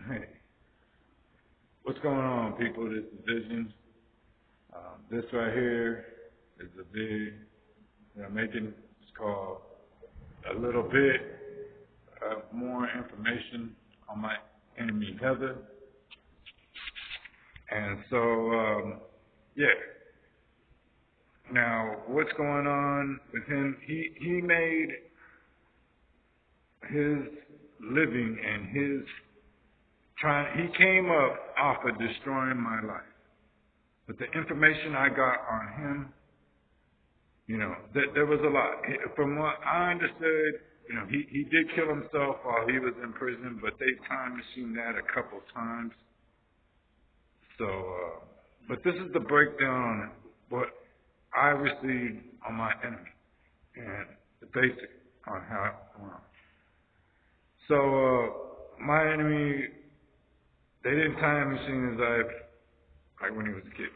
Hey, what's going on, people? This is Vision. This right here is a vid that I'm making. It's called A Little Bit of More Information on My Enemy Heather. And so, yeah. Now, what's going on with him? He made his living and he came up off of destroying my life. But the information I got on him, there was a lot. From what I understood, he did kill himself while he was in prison, but they time machined that a couple times. So, but this is the breakdown on what I received on my enemy and the basic on how it went. So, my enemy, they didn't time machine his life like when he was a kid.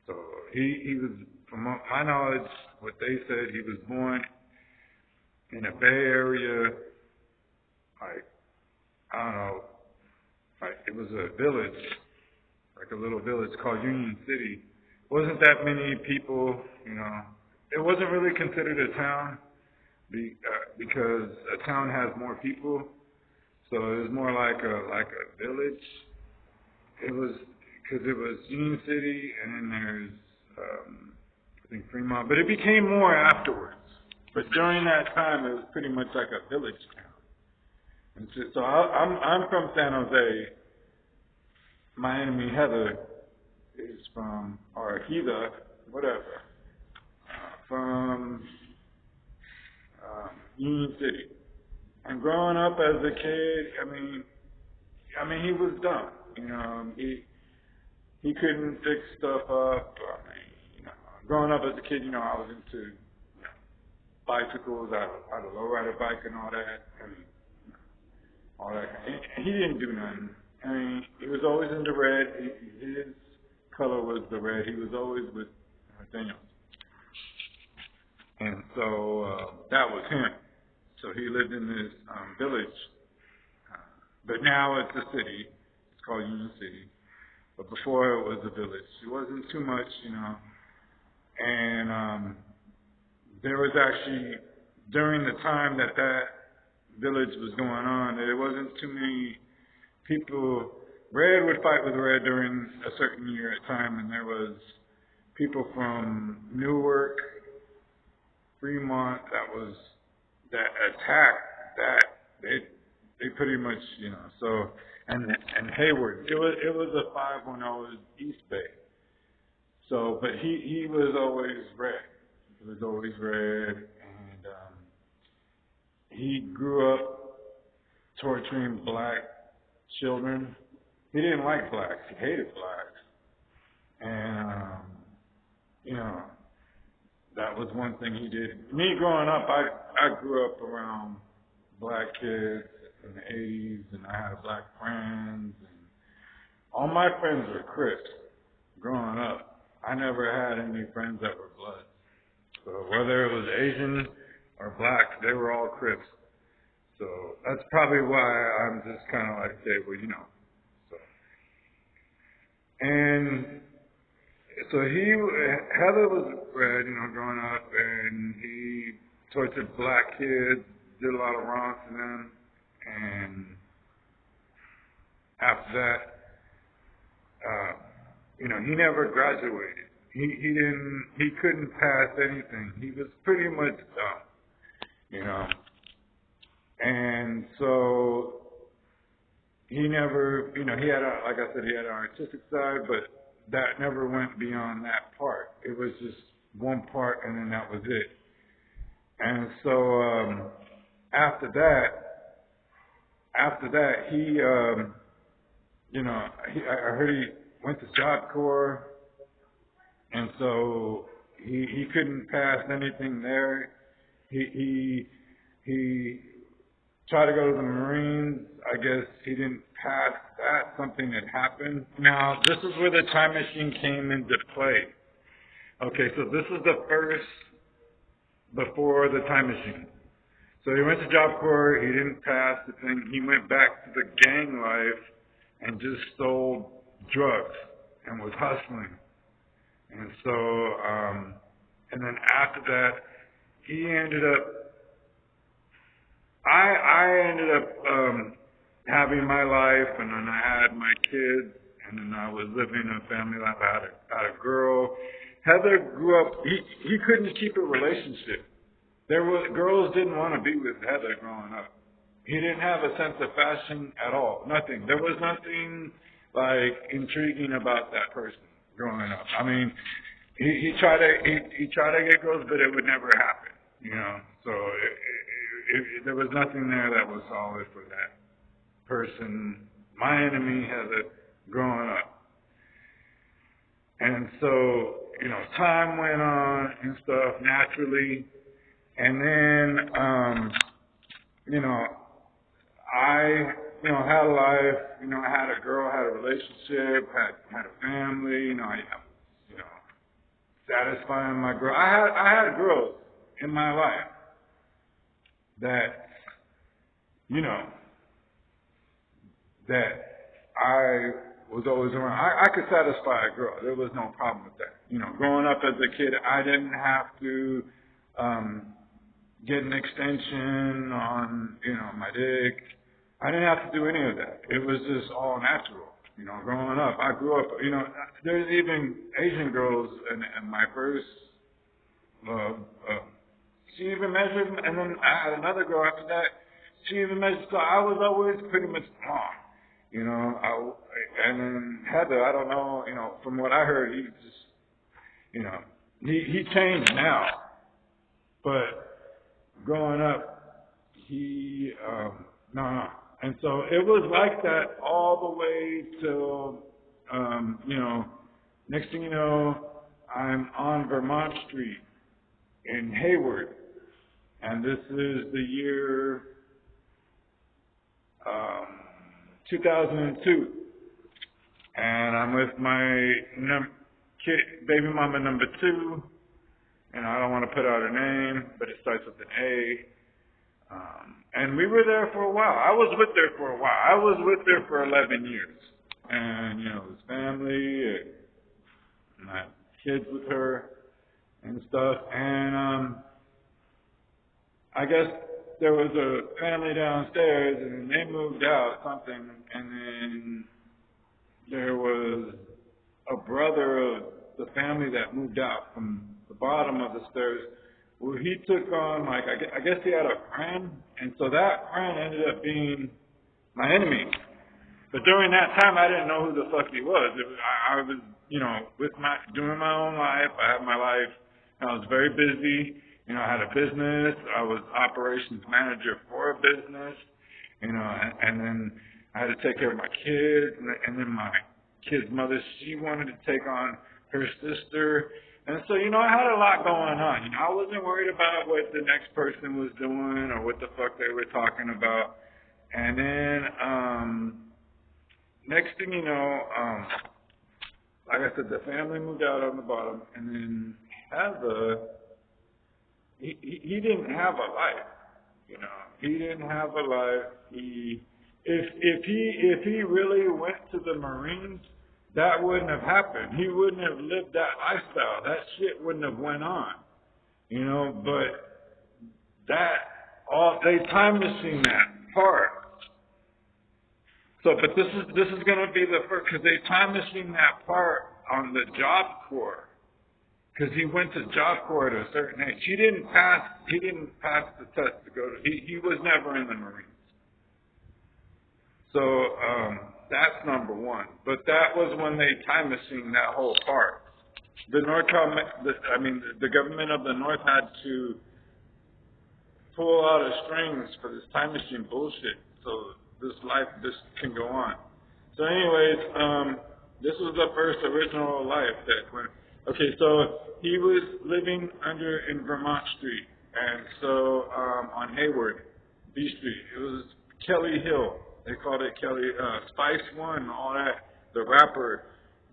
So he was, from my knowledge, what they said, he was born in a Bay Area, like, I don't know, like it was a village, like a little village called Union City. Wasn't that many people, It wasn't really considered a town because a town has more people. So it was more like a village. It was because it was Union City, and then there's I think Fremont, but it became more afterwards. But during that time, it was pretty much like a village town. And so I'm from San Jose. My enemy Heather is from, or Heather, whatever, from Union City. And growing up as a kid, I mean, he was dumb. He couldn't fix stuff up. Growing up as a kid, I was into bicycles. I had a lowrider bike and all that, and all that. And he didn't do nothing. He was always into red. His color was the red. He was always with Daniels. And so that was him. So he lived in this village, but now it's a city. It's called Union City. But before it was a village. It wasn't too much, And there was actually, during the time that village was going on, there wasn't too many people. Red would fight with red during a certain year at time, and there was people from Newark, Fremont, that attacked that. They pretty much, so, and Hayward. It was a 510 East Bay. So, but he was always red. He was always red, and he grew up torturing black children. He didn't like blacks. He hated blacks, and that was one thing he did. Me growing up, I grew up around black kids in the 80s, and I had black friends, and all my friends were Crips growing up. I never had any friends that were blood. So whether it was Asian or black, they were all Crips. So that's probably why I'm just kind of like, okay, well, So, and so Heather was red, growing up, and he tortured black kids, did a lot of wrong to them, and after that, he never graduated. He couldn't pass anything. He was pretty much dumb, and so he never, he had, like I said, he had an artistic side, but that never went beyond that part. It was just one part, and then that was it. And so after that, he, I heard he went to Job Corps, and so he couldn't pass anything there. He tried to go to the Marines. I guess he didn't pass that. Something had happened. Now, this is where the time machine came into play. Okay, so this is the first before the time machine. So he went to Job Corps. He didn't pass the thing. He went back to the gang life, and just sold drugs and was hustling. And so, and then after that, he ended up, I ended up having my life, and then I had my kids, and then I was living a family life. I had a girl. Heather grew up, he couldn't keep a relationship. Girls didn't want to be with Heather growing up. He didn't have a sense of fashion at all. Nothing. There was nothing like intriguing about that person growing up. I mean, he tried to get girls, but it would never happen. You know, so there was nothing there that was solid for that person. My enemy Heather growing up, and so you know, time went on and stuff naturally, and then you know. I, you know, had a life, you know, I had a girl, had a relationship, had a family, you know, you know, satisfying my girl. I had girls in my life that, you know, that I was always around. I could satisfy a girl. There was no problem with that. You know, growing up as a kid, I didn't have to get an extension on, you know, my dick. I didn't have to do any of that. It was just all natural. You know, growing up, I grew up, you know, there's even Asian girls in my first, she even measured, and then I had another girl after that, she even measured, so I was always pretty much long. You know, and then Heather, I don't know, you know, from what I heard, he just, you know, he changed now. But growing up, no. And so it was like that all the way till, you know, next thing you know, I'm on Vermont Street in Hayward. And this is the year 2002. And I'm with my baby mama number 2. And I don't want to put out her name, but it starts with an A. And we were there for a while. I was with her for a while. I was with her for 11 years. And, you know, his family, and I had kids with her and stuff. And I guess there was a family downstairs, and they moved out, something. And then there was a brother of the family that moved out from the bottom of the stairs. Well, he took on, like, I guess he had a friend, and so that friend ended up being my enemy. But during that time, I didn't know who the fuck he was. I was, you know, doing my own life. I had my life. I was very busy. You know, I had a business. I was operations manager for a business. You know, and then I had to take care of my kids, and then my kid's mother, she wanted to take on her sister. And so, you know, I had a lot going on. You know, I wasn't worried about what the next person was doing or what the fuck they were talking about. And then, next thing you know, like I said, the family moved out on the bottom, and then Heather, he didn't have a life. You know, he didn't have a life. If he really went to the Marines, that wouldn't have happened. He wouldn't have lived that lifestyle. That shit wouldn't have went on. You know, but they time machine that part. So, but this is going to be the first, because they time machine that part on the Job Corps. Because he went to Job Corps at a certain age. He didn't pass the test to go to, he was never in the Marines. So, that's number one. But that was when they time machined that whole part. The government of the North had to pull out the strings for this time machine bullshit. So this can go on. So anyways, this was the first original life that went. Okay, so he was living in Vermont Street, and so on Hayward, B Street. It was Kelly Hill. They called it Kelly Spice One and all that. The rapper,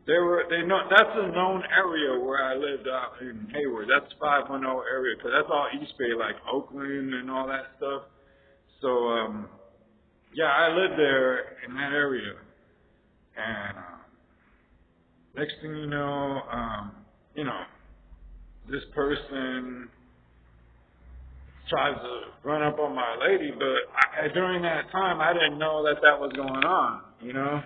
that's a known area where I lived out in Hayward. That's 510 area, because that's all East Bay, like Oakland and all that stuff. So yeah, I lived there in that area. And next thing you know, this person tries to run up on my lady, but during that time, I didn't know that that was going on, you know?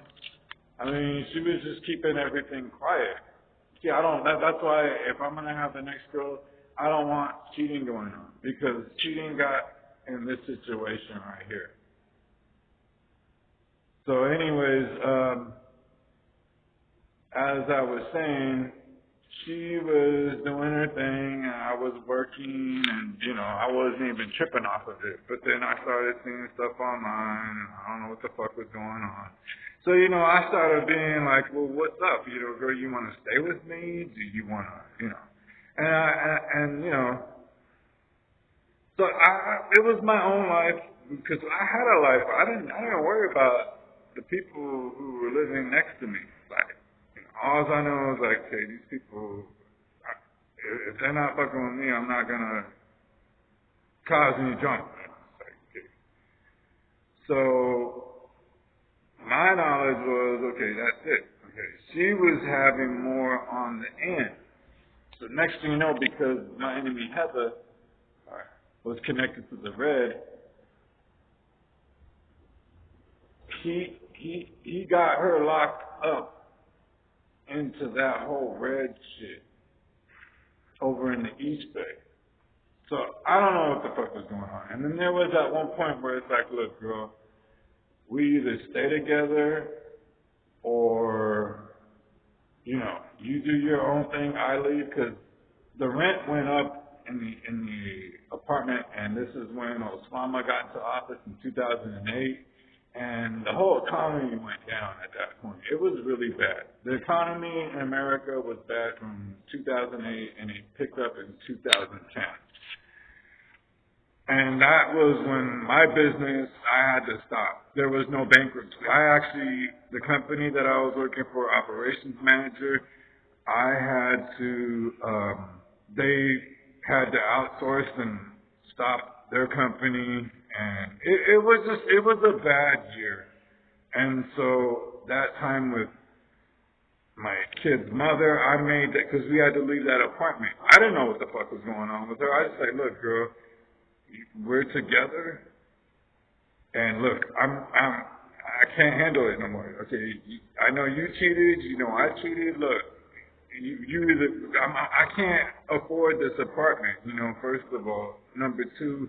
I mean, she was just keeping everything quiet. See, I don't, that's why if I'm going to have the next girl, I don't want cheating going on, because cheating got in this situation right here. So anyways, as I was saying, she was doing her thing, and I was working, and, I wasn't even tripping off of it. But then I started seeing stuff online, and I don't know what the fuck was going on. So, I started being like, well, what's up? Girl, you want to stay with me? Do you want to, so it was my own life, because I had a life. I didn't worry about the people who were living next to me. Like, all I know is like, hey, these people, if they're not fucking with me, I'm not gonna cause any drama. Like, okay. So my knowledge was, okay, that's it. Okay, she was having more on the end. So next thing you know, because my enemy Heather was connected to the red, he got her locked up into that whole red shit over in the East Bay. So I don't know what the fuck was going on. And then there was that one point where it's like, look, girl, we either stay together or, you do your own thing, I leave, because the rent went up in the apartment, and this is when Osama got into office in 2008. And the whole economy went down at that point. It was really bad. The economy in America was bad from 2008, and it picked up in 2010. And that was when my business, I had to stop. There was no bankruptcy. The company that I was working for, operations manager, I had to, they had to outsource and stop their company. And it was a bad year. And so that time with my kid's mother, I made that, because we had to leave that apartment. I didn't know what the fuck was going on with her. I just said, look, girl, we're together, and look, I can't handle it no more. Okay, I know you cheated, I cheated. Look, I can't afford this apartment. First of all, number two,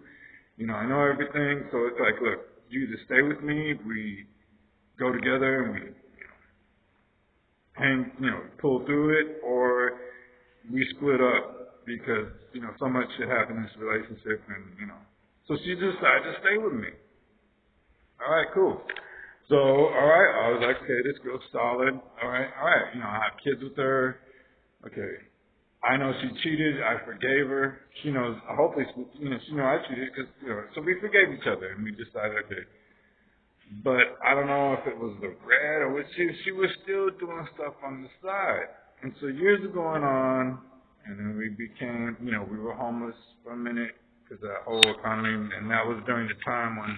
I know everything, so it's like, look, you either stay with me, we go together, and we, hang, pull through it, or we split up, because, so much shit happened in this relationship, and, So she decided to stay with me. All right, cool. So, all right, I was like, okay, this girl's solid. All right. I have kids with her. Okay. I know she cheated. I forgave her. She knows, hopefully, she knows I cheated, because, so we forgave each other, and we decided, okay. But I don't know if it was the red or what. She was still doing stuff on the side. And so years are going on, and then we became, we were homeless for a minute, because that whole economy, and that was during the time when,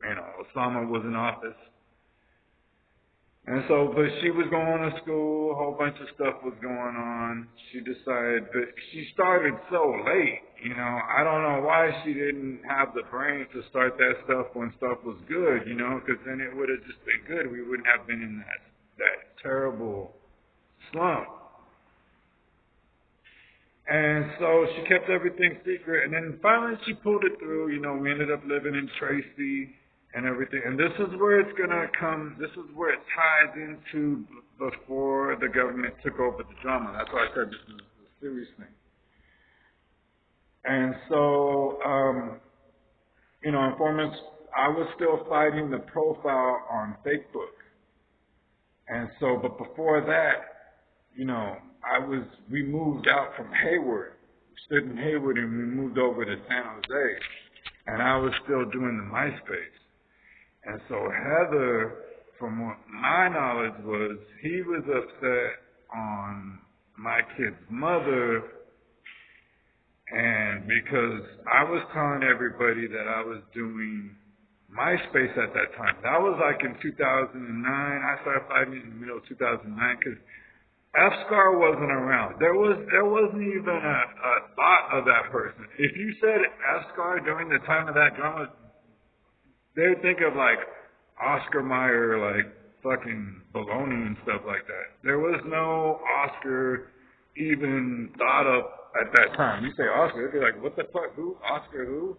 Osama was in office. And so, but she was going to school, a whole bunch of stuff was going on. She decided, but she started so late, I don't know why she didn't have the brain to start that stuff when stuff was good, because then it would have just been good. We wouldn't have been in that terrible slump. And so she kept everything secret, and then finally she pulled it through. We ended up living in Tracy and everything. And this is where it's going to come, this is where it ties into before the government took over the drama. That's why I said this is a serious thing. And so, informants, I was still fighting the profile on Facebook. And so, but before that, we moved out from Hayward. We stood in Hayward and we moved over to San Jose. And I was still doing the MySpace. And so Heather, from what my knowledge was, he was upset on my kid's mother, and because I was telling everybody that I was doing MySpace at that time. That was like in 2009. I started fighting in the middle of 2009 because F-Scar wasn't around. There wasn't even a thought of that person. If you said F-Scar during the time of that drama, they would think of like Oscar Mayer, like fucking baloney and stuff like that. There was no Oscar even thought of at that time. You say Oscar, they'd be like, what the fuck? Who? Oscar who?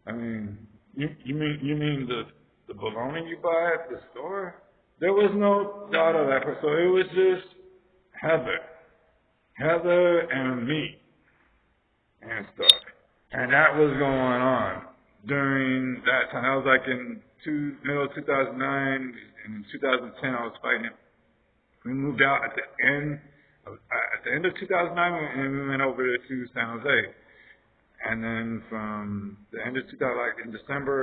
I mean, you mean the baloney you buy at the store? There was no thought of that person. So it was just Heather and me and stuff. And that was going on during that time. I was like in middle of 2009, and in 2010 I was fighting. We moved out at the end of 2009, and we went over to San Jose. And then from the end of 2000, like in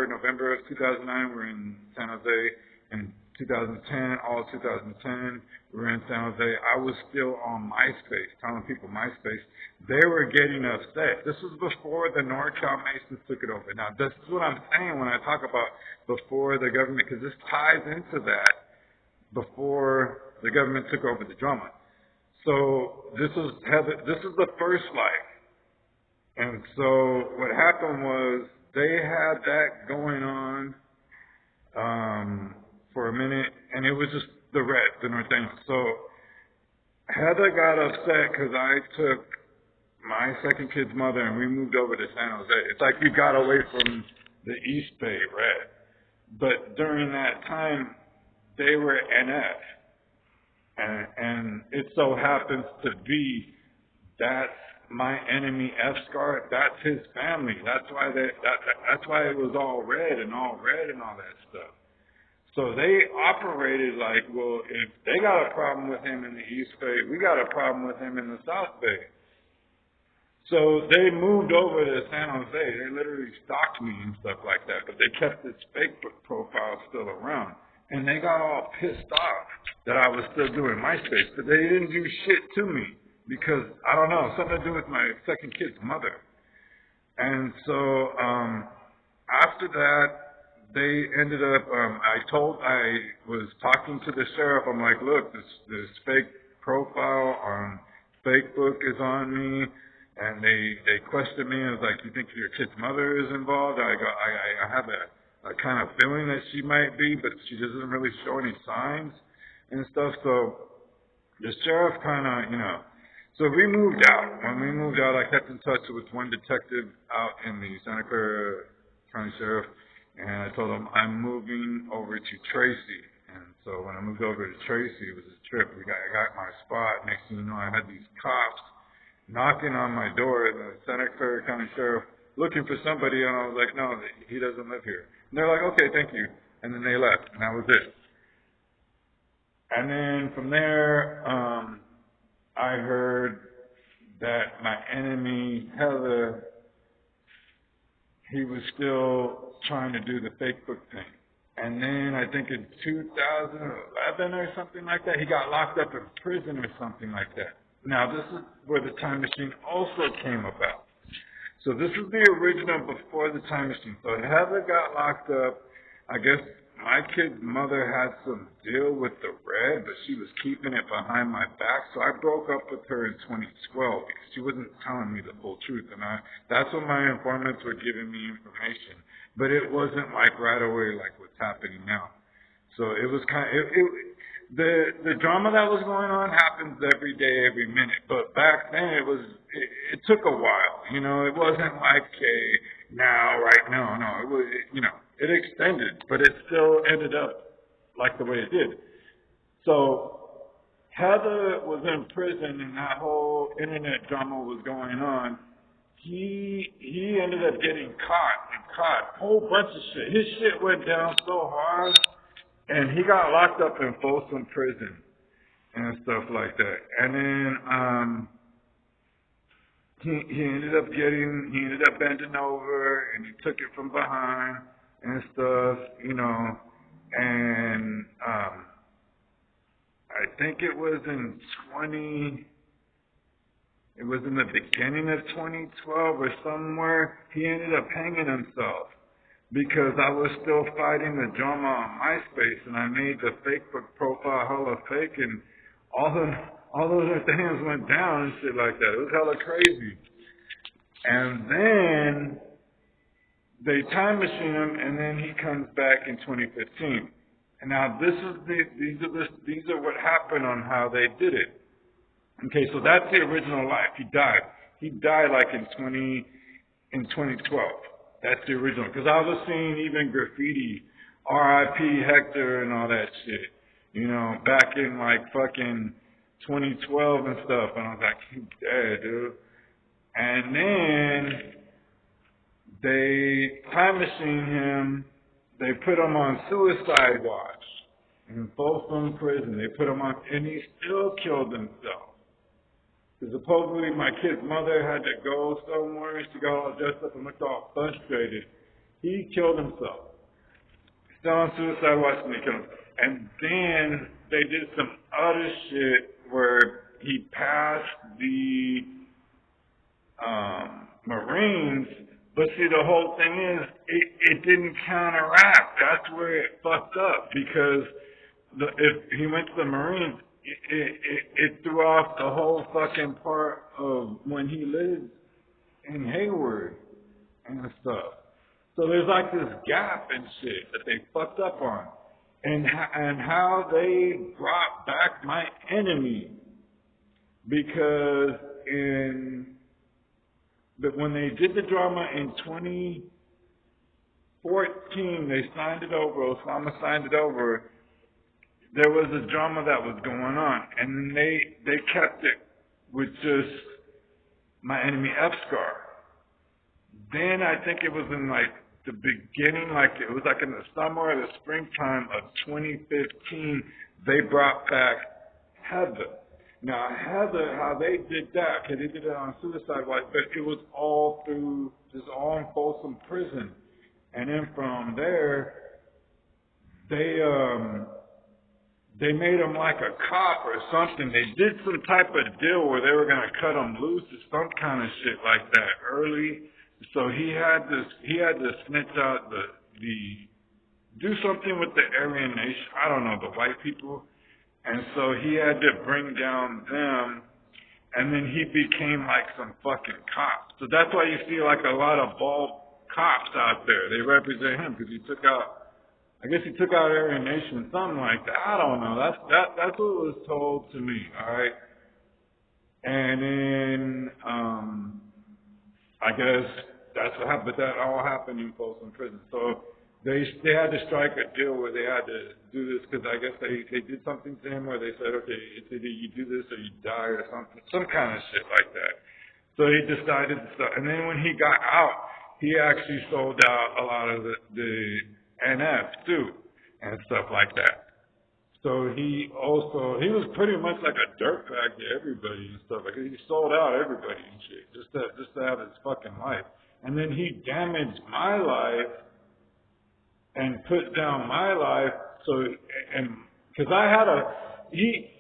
November of 2009, we're in San Jose. In 2010, all 2010, we were in San Jose. I was still on MySpace, telling people MySpace. They were getting upset. This was before the NorCal Masons took it over. Now, this is what I'm saying when I talk about before the government, because this ties into that before the government took over the drama. So this is the first life. And so what happened was they had that going on for a minute, and it was just the North End. So Heather got upset because I took my second kid's mother and we moved over to San Jose. It's like we got away from the East Bay Red. But during that time, they were NF. And it so happens to be that's my enemy F-Scar, that's his family. That's why that's why it was all red and all that stuff. So they operated like, well, if they got a problem with him in the East Bay, we got a problem with him in the South Bay. So they moved over to San Jose. They literally stalked me and stuff like that, but they kept this Facebook profile still around. And they got all pissed off that I was still doing MySpace, but they didn't do shit to me because, I don't know, something to do with my second kid's mother. And so after that, they ended up, I was talking to the sheriff. I'm like, look, this fake profile on Facebook is on me. And they questioned me. I was like, you think your kid's mother is involved? I have a kind of feeling that she might be, but she doesn't really show any signs and stuff. So the sheriff kind of, so we moved out. When we moved out, I kept in touch with one detective out in the Santa Clara County Sheriff, and I told him I'm moving over to Tracy. And so when I moved over to Tracy, it was a trip. I got my spot. Next thing you know, I had these cops knocking on my door, the Santa Clara County Sheriff, looking for somebody, and I was like, no, he doesn't live here. And they're like, okay, thank you. And then they left, and that was it. And then from there, I heard that my enemy, Heather, he was still trying to do the Facebook thing. And then I think in 2011 or something like that, he got locked up in prison or something like that. Now, this is where the time machine also came about. So this is the original before the time machine. So Heather got locked up. I guess my kid's mother had some deal with the Red, but she was keeping it behind my back. So I broke up with her in 2012 because she wasn't telling me the full truth. And that's when my informants were giving me information. But it wasn't like right away like what's happening now. So it was kind of... The drama that was going on happens every day, every minute. But back then it took a while. It wasn't like right now. No, it was, it extended, but it still ended up like the way it did. So Heather was in prison and that whole internet drama was going on. He ended up getting caught. A whole bunch of shit. His shit went down so hard. And he got locked up in Folsom Prison and stuff like that. And then he ended up bending over and he took it from behind and stuff, And I think it was in the beginning of 2012 or somewhere, he ended up hanging himself. because I was still fighting the drama on MySpace, and I made the Facebook profile hella fake, and all the all those things went down and shit like that. It was hella crazy. And then they time machine him, and then he comes back in 2015. And now these are what happened on how they did it. Okay, so that's the original life. He died. He died like in 2012. That's the original. Because I was seeing even graffiti, R.I.P. Hector and all that shit. You know, back in like fucking 2012 and stuff. And I was like, he's dead, dude. And then they time machine him. They put him on suicide watch in Folsom Prison. They put him on, and he still killed himself. Because supposedly my kid's mother had to go somewhere. She got all dressed up and looked all frustrated. He killed himself. Still on suicide watch, and he killed himself. And then they did some other shit where he passed the Marines. But see, the whole thing is, it didn't counteract. That's where it fucked up. Because if he went to the Marines, it threw off the whole fucking part of when he lived in Hayward and stuff. So there's like this gap and shit that they fucked up on. And how they brought back my enemy. Because when they did the drama in 2014, they signed it over, Osama signed it over. There was a drama that was going on, and then they kept it with just my enemy F-Scar. Then I think it was in like the beginning, like it was like in the summer or the springtime of 2015, they brought back Heather. Now Heather, how they did that, because they did it on suicide watch, but it was all through, just all in Folsom Prison. And then from there, they made him like a cop or something. They did some type of deal where they were going to cut him loose or some kind of shit like that early. So he had to snitch out do something with the Aryan nation. I don't know, the white people. And so he had to bring down them, and then he became like some fucking cop. So that's why you see like a lot of bald cops out there. They represent him because he took out Aryan Nation, something like that. I don't know. That's what was told to me. All right. And then I guess that's what happened. But that all happened in Folsom Prison. So they had to strike a deal where they had to do this because I guess they did something to him where they said, okay, it's either you do this or you die or something, some kind of shit like that. So he decided to start. And then when he got out, he actually sold out a lot of the NF too and stuff like that. So he was pretty much like a dirtbag to everybody and stuff. Like he sold out everybody and shit just to have his fucking life. And then he damaged my life and put down my life. So, and because he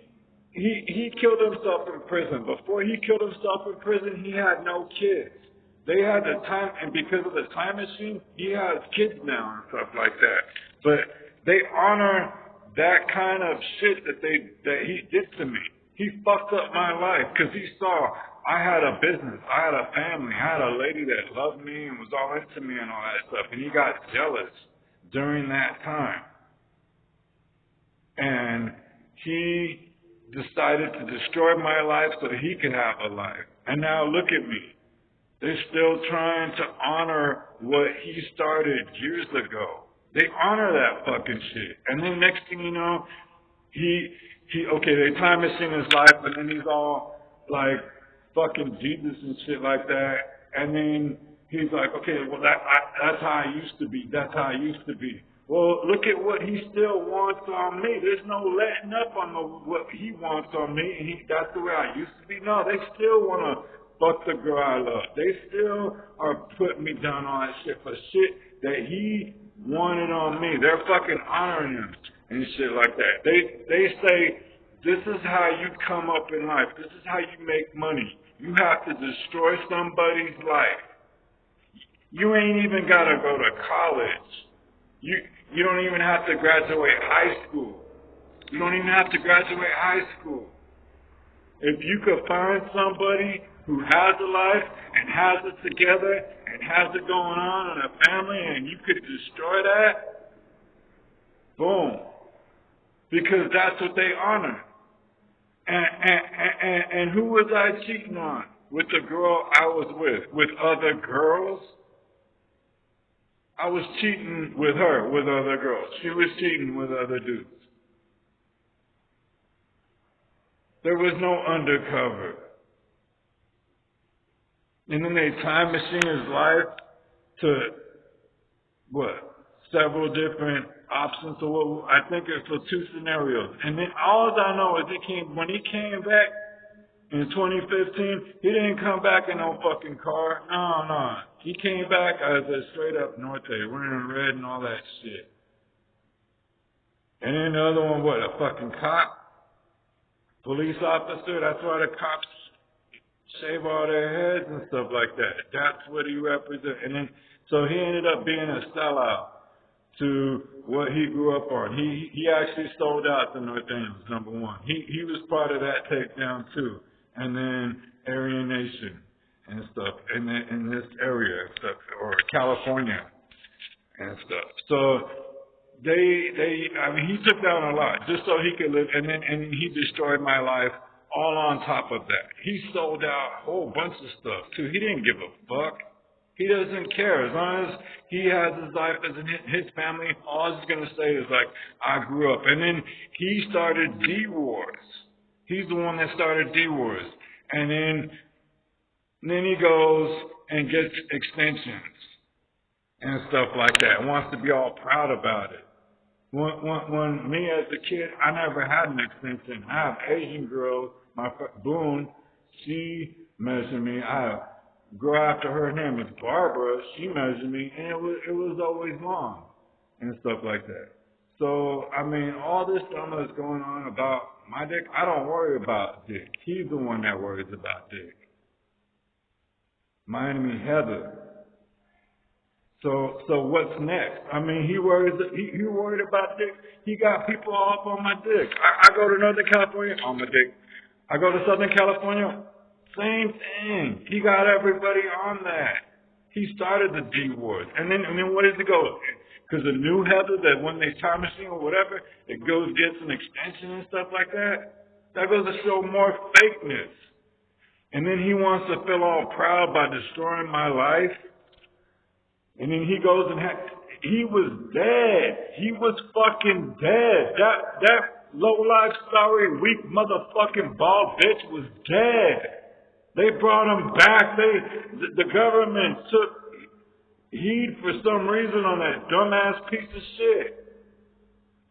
killed himself in prison. Before he killed himself in prison, he had no kids. They had the time, and because of the time machine, he has kids now and stuff like that. But they honor that kind of shit that he did to me. He fucked up my life because he saw I had a business, I had a family, I had a lady that loved me and was all into me and all that stuff, and he got jealous during that time. And he decided to destroy my life so that he could have a life. And now look at me. They're still trying to honor what he started years ago. They honor that fucking shit. And then next thing you know, they time machine his life, and then he's all like fucking Jesus and shit like that. And then he's like, okay, well that's how I used to be. That's how I used to be. Well, look at what he still wants on me. There's no letting up on what he wants on me, and that's the way I used to be. No, they still want to fuck the girl I love. They still are putting me down on that shit for shit that he wanted on me. They're fucking honoring him and shit like that. They say, this is how you come up in life. This is how you make money. You have to destroy somebody's life. You ain't even gotta go to college. You you don't even have to graduate high school. You don't even have to graduate high school. If you could find somebody who has a life and has it together and has it going on in a family and you could destroy that, boom. Because that's what they honor. And who was I cheating on? With the girl I was with? With other girls? I was cheating with her, with other girls. She was cheating with other dudes. There was no undercover. And then they time machine his life to, what, several different options. So what, I think it's for 2 scenarios. And then all I know is when he came back in 2015, he didn't come back in no fucking car. No. He came back as a straight up Norte, wearing red and all that shit. And then the other one, what, a fucking cop? Police officer? That's why the cops shave all their heads and stuff like that. That's what he represents. And then, so he ended up being a sellout to what he grew up on. He actually sold out to North Daniels, number one. He was part of that takedown too. And then Aryan Nation and stuff in this area and stuff, or California and stuff. So he took down a lot just so he could live, and he destroyed my life all on top of that. He sold out a whole bunch of stuff too. He didn't give a fuck. He doesn't care. As long as he has his life as in his family, all he's going to say is like, I grew up. And then he started D-Wars. He's the one that started D-Wars. And then he goes and gets extensions and stuff like that and wants to be all proud about it. When me as a kid, I never had an extension. I have Asian girls, my Boone, she measured me. I girl after her name is Barbara, she measured me, and it was always long and stuff like that. So, I mean, all this drama that's going on about my dick, I don't worry about Dick. He's the one that worries about Dick. My enemy, Heather. So what's next? I mean, he worried about Dick. He got people off on my dick. I go to Northern California, on my dick. I go to Southern California, same thing. He got everybody on that. He started the D-Wars. And then where does it go? Because the new Heather, that when they time machine or whatever, it goes, gets an extension and stuff like that. That goes to show more fakeness. And then he wants to feel all proud by destroying my life. And then he goes and he was dead. He was fucking dead. That low-life, sorry, weak motherfucking bald bitch was dead. They brought him back. The government took heed for some reason on that dumbass piece of shit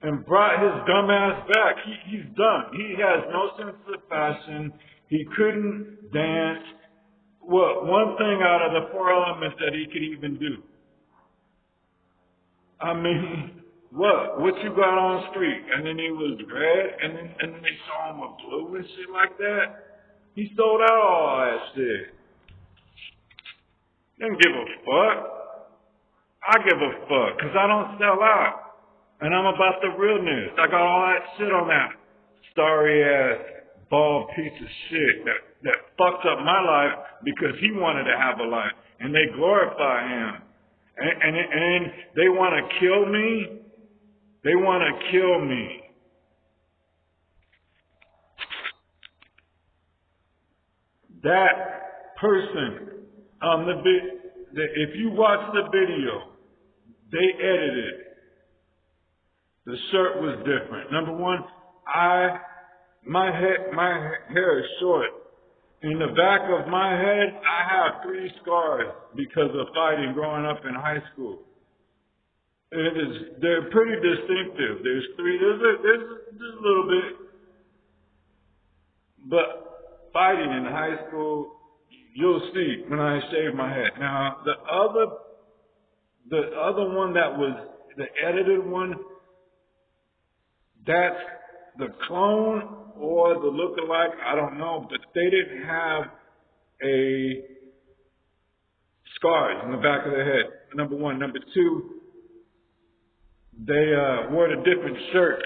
and brought his dumbass back. He's done. He has no sense of fashion. He couldn't dance. Well, one thing out of the 4 elements that he could even do. I mean, what you got on the street? And then he was red, and then they saw him a blue and shit like that. He sold out all that shit. Didn't give a fuck. I give a fuck, because I don't sell out. And I'm about the realness. I got all that shit on that sorry ass bald piece of shit that fucked up my life because he wanted to have a life. And they glorify him. And they want to kill me. They want to kill me. That person, if you watch the video, they edited. The shirt was different. Number one, my hair is short. In the back of my head, I have 3 scars because of fighting growing up in high school. They're pretty distinctive. There's 3. There's a little bit, but fighting in high school, you'll see when I shave my head. Now the other one that was the edited one, that's the clone or the look-alike, I don't know, but they didn't have a scars in the back of their head. Number one. Number two, they wore a different shirt.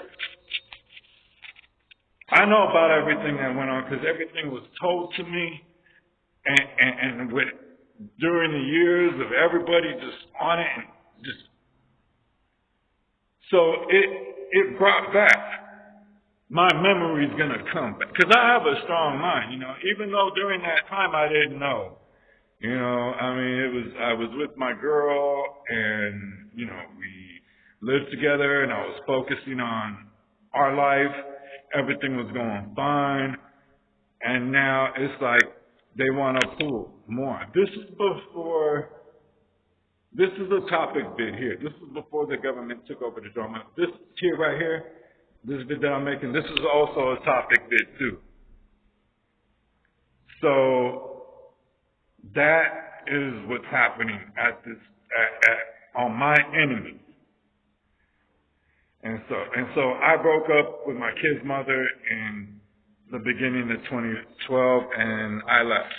I know about everything that went on because everything was told to me, and with during the years of everybody just on it, and just so it brought back. My memory's gonna come back because I have a strong mind, even though during that time I didn't know. I mean, I was with my girl, and we lived together, and I was focusing on our life. Everything was going fine, and now it's like they want to pull more. This is a topic bit here. This is before the government took over the drama. This here right here, this bit that I'm making, this is also a topic bit too. So that is what's happening on my enemies. And so I broke up with my kid's mother in the beginning of 2012, and I left.